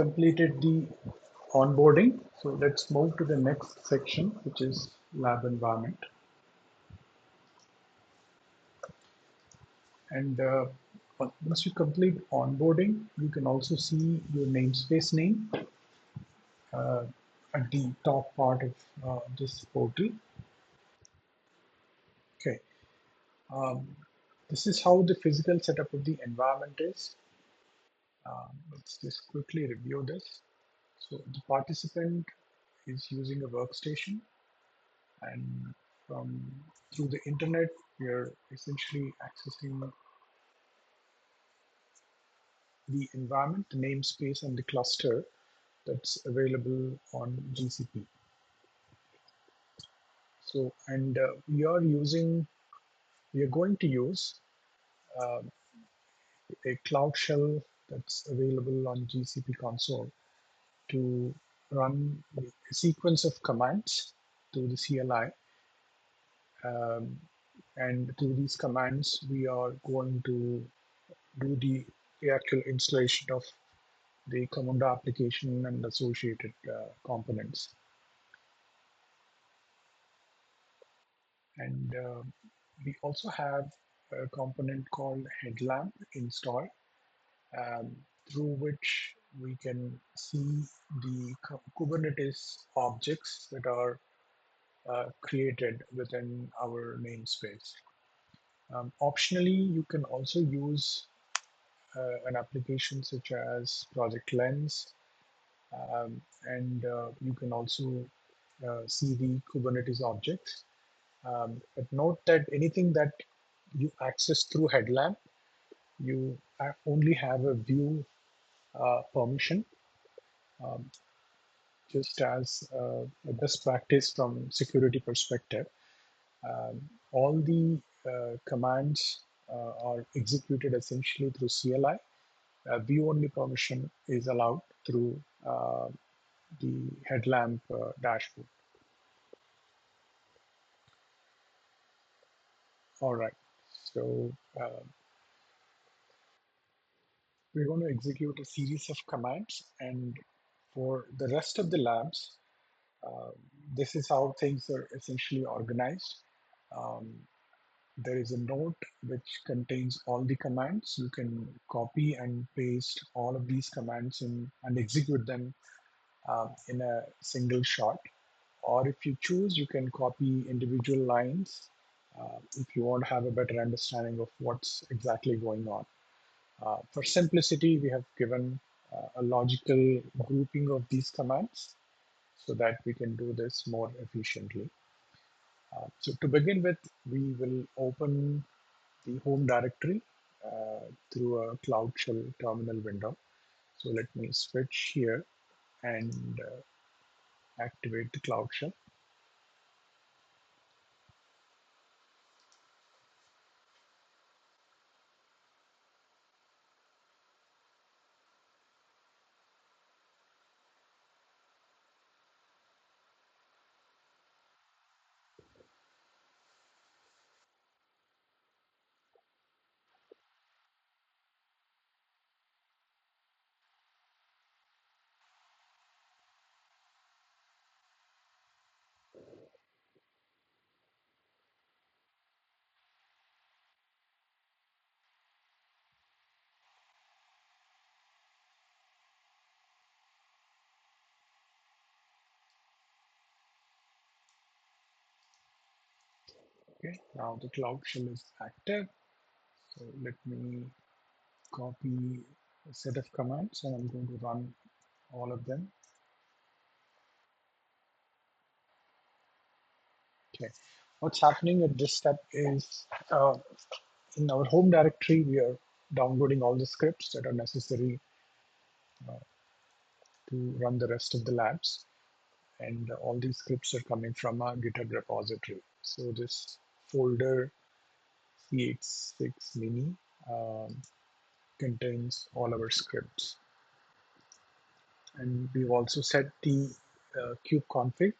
Completed the onboarding. So let's move to the next section, which is lab environment. And once you complete onboarding, you can also see your namespace name uh, at the top part of this portal. Okay. Um, this is how the physical setup of the environment is. Let's just quickly review this. So the participant is using a workstation, and from through the internet, we are essentially accessing the environment, the namespace, and the cluster that's available on GCP. So, and we are going to use uh, a Cloud Shell that's available on GCP console to run a sequence of commands to the CLI. Um, and through these commands, we are going to do the actual installation of the Commando application and associated components. And we also have a component called headlamp install, um, through which we can see the Kubernetes objects that are created within our namespace. Optionally, you can also use an application such as Project Lens, and you can also see the Kubernetes objects. But note that anything that you access through headlamp, you only have a view permission, um, just as a best practice from security perspective. All the commands are executed essentially through CLI. View only permission is allowed through the headlamp dashboard. All right, so we're going to execute a series of commands, and for the rest of the labs, uh, this is how things are essentially organized. Um, there is a note which contains all the commands. You can copy and paste all of these commands in and execute them in a single shot. Or if you choose, you can copy individual lines if you want to have a better understanding of what's exactly going on. For simplicity, we have given a logical grouping of these commands so that we can do this more efficiently. So to begin with, we will open the home directory through a Cloud Shell terminal window. So let me switch here and activate the Cloud Shell. Okay, now the Cloud Shell is active. So let me copy a set of commands and I'm going to run all of them. Okay, what's happening at this step is in our home directory, we are downloading all the scripts that are necessary to run the rest of the labs. And all these scripts are coming from our GitHub repository. So this folder k8s mini um, contains all our scripts. And we've also set the kube config,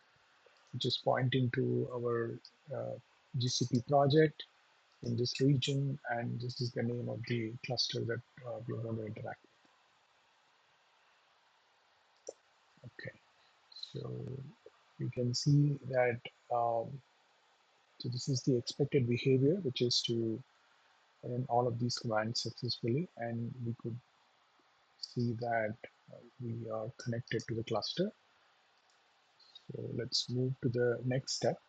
which is pointing to our GCP project in this region, and this is the name of the cluster that we're going to interact with. So we can see that so this is the expected behavior, which is to run all of these commands successfully, and we could see that we are connected to the cluster. So let's move to the next step.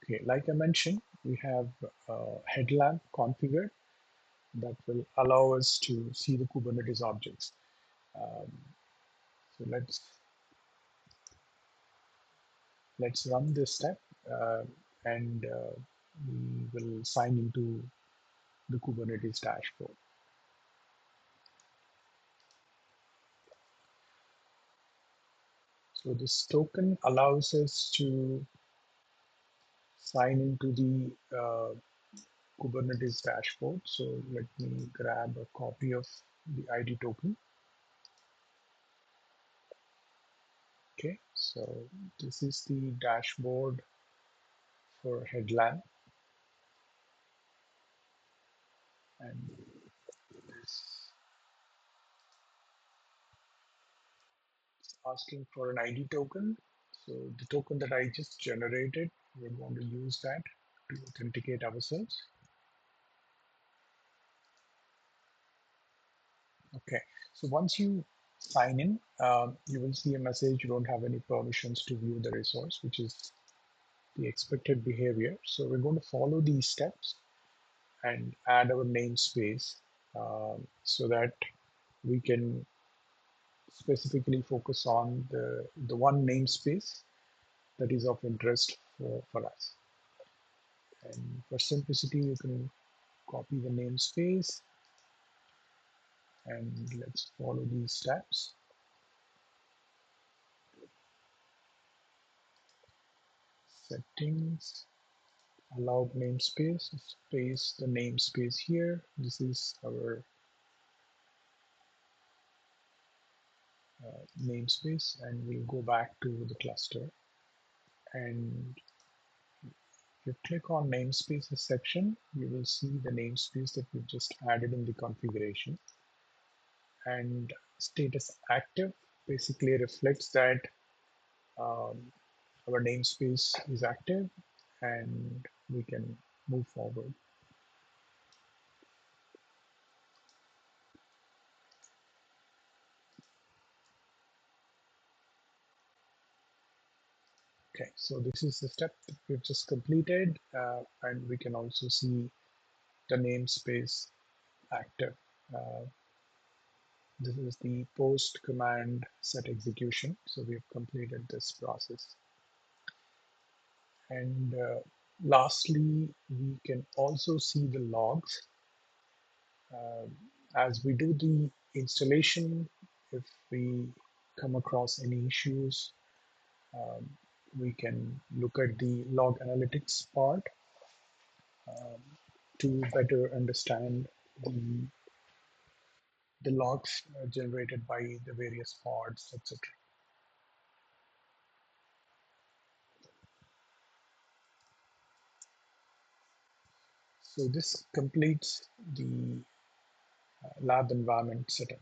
Okay, like I mentioned, we have a headlamp configured that will allow us to see the Kubernetes objects. Um, so let's run this step, uh, and we will sign into the Kubernetes dashboard. So this token allows us to sign into the Kubernetes dashboard. So let me grab a copy of the ID token. Okay, so this is the dashboard for headlamp, and this is asking for an ID token. So the token that I just generated, we're going to use that to authenticate ourselves. Okay, so once you sign in, you will see a message, you don't have any permissions to view the resource, which is the expected behavior. So we're going to follow these steps and add our namespace so that we can specifically focus on the one namespace that is of interest for us. And for simplicity, you can copy the namespace and let's follow these steps. Settings, allowed namespace, space the namespace here. This is our namespace, and we'll go back to the cluster. And if you click on namespaces section, you will see the namespace that we've just added in the configuration. And status active basically reflects that um, our namespace is active and we can move forward. Okay, so this is the step that we've just completed, and we can also see the namespace active. Uh, this is the post command set execution. So we've completed this process. And lastly, we can also see the logs. As we do the installation, if we come across any issues, um, we can look at the log analytics part to better understand the logs generated by the various pods, etc. So this completes the lab environment setup.